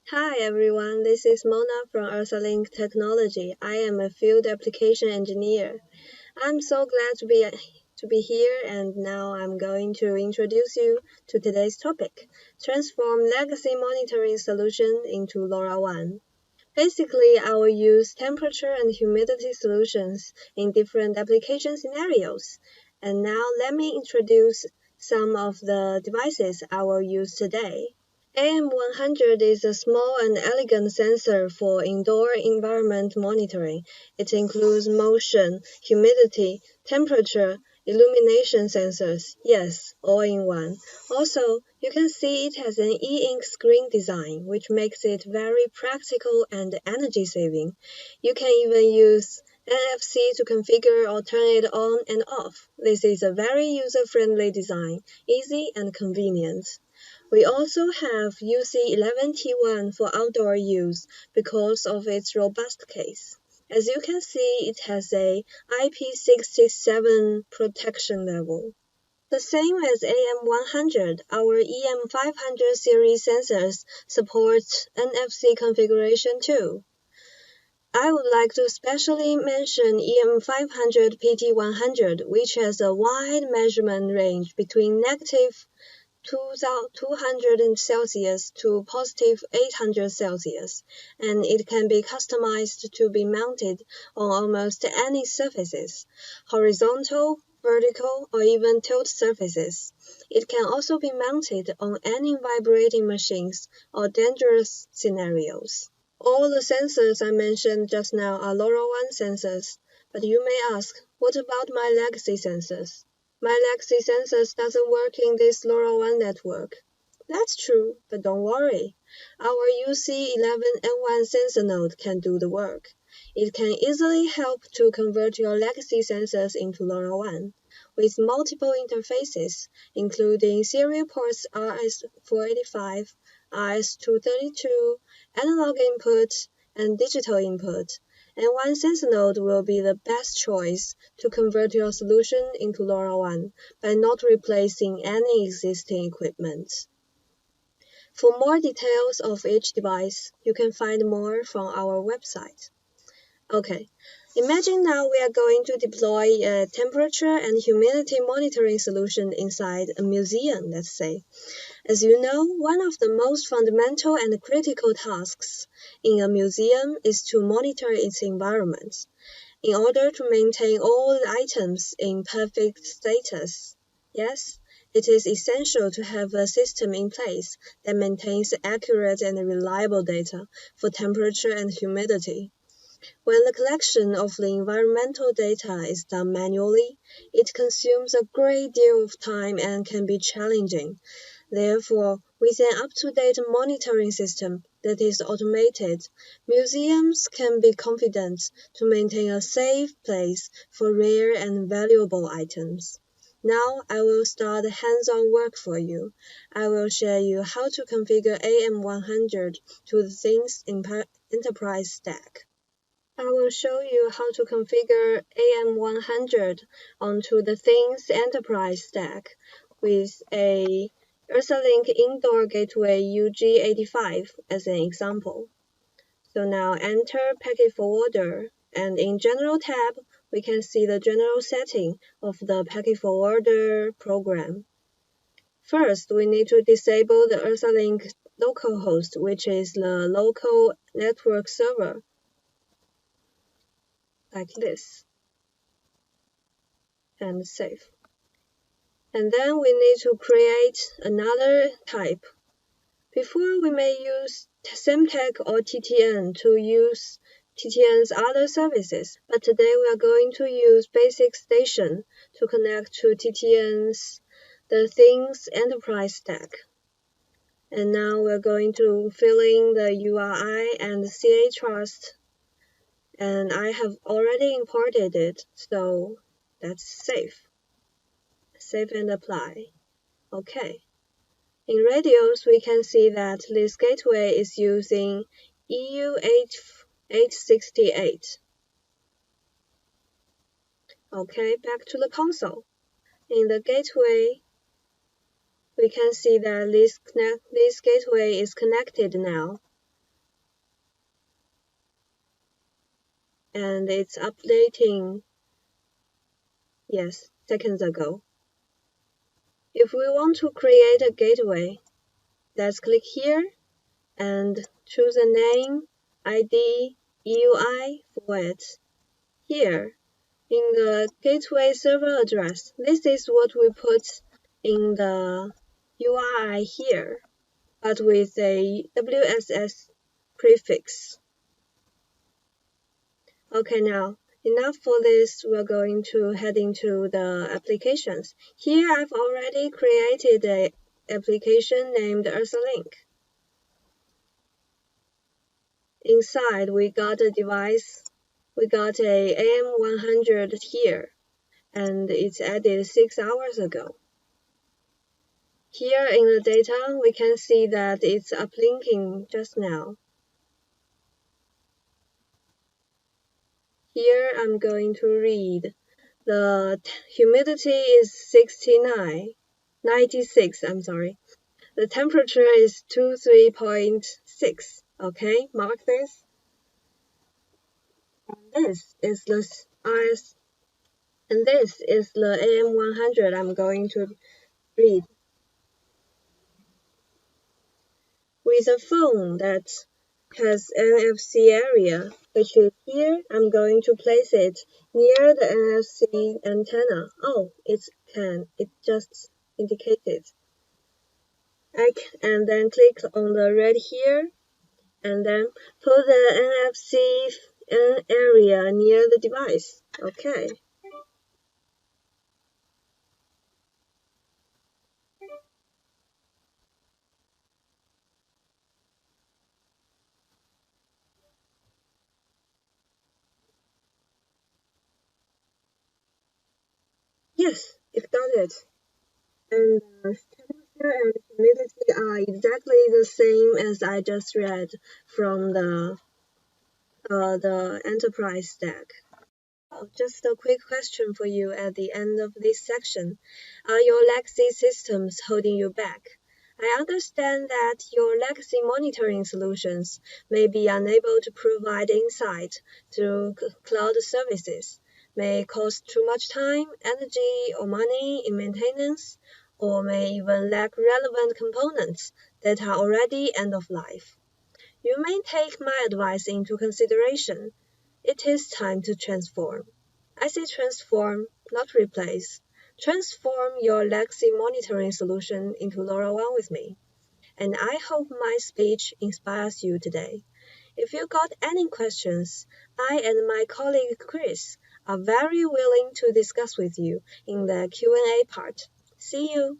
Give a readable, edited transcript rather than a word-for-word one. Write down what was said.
Hi everyone, this is Mona from Ursalink Technology. I am a field application engineer. I'm so glad to be here, and now I'm going to introduce you to today's topic: transform legacy monitoring solution into LoRaWAN. Basically, I will use temperature and humidity solutions in different application scenarios. And now let me introduce some of the devices I will use today. AM100 is a small and elegant sensor for indoor environment monitoring. It includes motion, humidity, temperature, illumination sensors. Yes, all in one. Also, you can see it has an e-ink screen design, which makes it very practical and energy saving. You can even use NFC to configure or turn it on and off. This is a very user-friendly design, easy and convenient. We also have UC11T1 for outdoor use because of its robust case. As you can see, it has a IP67 protection level. The same as AM100, our EM500 series sensors support NFC configuration too. I would like to specially mention EM500 PT100, which has a wide measurement range between negative 200 Celsius to positive 800 Celsius, and it can be customized to be mounted on almost any surfaces, horizontal, vertical, or even tilt surfaces. It can also be mounted on any vibrating machines or dangerous scenarios. All the sensors I mentioned just now are LoRaWAN sensors, but you may ask, what about my legacy sensors? My legacy sensors doesn't work in this LoRaWAN network. That's true, but don't worry. Our UC11N1 sensor node can do the work. It can easily help to convert your legacy sensors into LoRaWAN with multiple interfaces, including serial ports RS485, RS232, analog input, and digital input. And one sensor node will be the best choice to convert your solution into LoRaWAN by not replacing any existing equipment. For more details of each device, you can find more from our website. Okay, imagine now we are going to deploy a temperature and humidity monitoring solution inside a museum, let's say. As you know, one of the most fundamental and critical tasks in a museum is to monitor its environment in order to maintain all the items in perfect status. Yes, it is essential to have a system in place that maintains accurate and reliable data for temperature and humidity. When the collection of the environmental data is done manually, it consumes a great deal of time and can be challenging. Therefore, with an up-to-date monitoring system that is automated, museums can be confident to maintain a safe place for rare and valuable items. Now I will start hands-on work for you. I will share you how to configure AM100 to the Things Enterprise stack. I will show you how to configure AM100 onto the Things Enterprise stack with a Ursalink Indoor Gateway UG85 as an example. So now enter Packet Forwarder, and in General tab, we can see the general setting of the Packet Forwarder program. First, we need to disable the Ursalink localhost, which is the local network server, like this, and save. And then we need to create another type. Before, we may use Semtech or TTN to use TTN's other services, but today we are going to use Basic Station to connect to TTN's The Things Enterprise stack. And now we're going to fill in the URI and CA trust, and I have already imported it, so that's safe. Save and apply. Okay. In radios, we can see that this gateway is using EU868. Okay, back to the console. In the gateway, we can see that this gateway is connected now. and it's updating, yes, seconds ago. If we want to create a gateway, let's click here and choose a name, ID, EUI for it. Here, in the gateway server address, this is what we put in the URI here, but with a WSS prefix. Okay, now, enough for this. We're going to head into the applications. Here I've already created an application named EarthLink. Inside, we got a device. We got a AM100 here, and it's added 6 hours ago. Here in the data, we can see that it's uplinking just now. Here I'm going to read. The humidity is 96, I'm sorry. The temperature is 23.6. Okay, mark this. This is the RS, and this is the AM100 I'm going to read. With a phone that has NFC area, which is here, I'm going to place it near the NFC antenna. Oh, it just indicated. And then click on the red here, and then put the NFC area near the device. Okay. Yes, it got it. And the temperature and humidity are exactly the same as I just read from the enterprise stack. Just a quick question for you at the end of this section. Are your legacy systems holding you back? I understand that your legacy monitoring solutions may be unable to provide insight through cloud services, may cost too much time, energy, or money in maintenance, or may even lack relevant components that are already end of life. You may take my advice into consideration. It is time to transform. I say transform, not replace. Transform your legacy monitoring solution into LoRaWAN with me. And I hope my speech inspires you today. If you got any questions, I and my colleague Chris are very willing to discuss with you in the Q&A part. See you!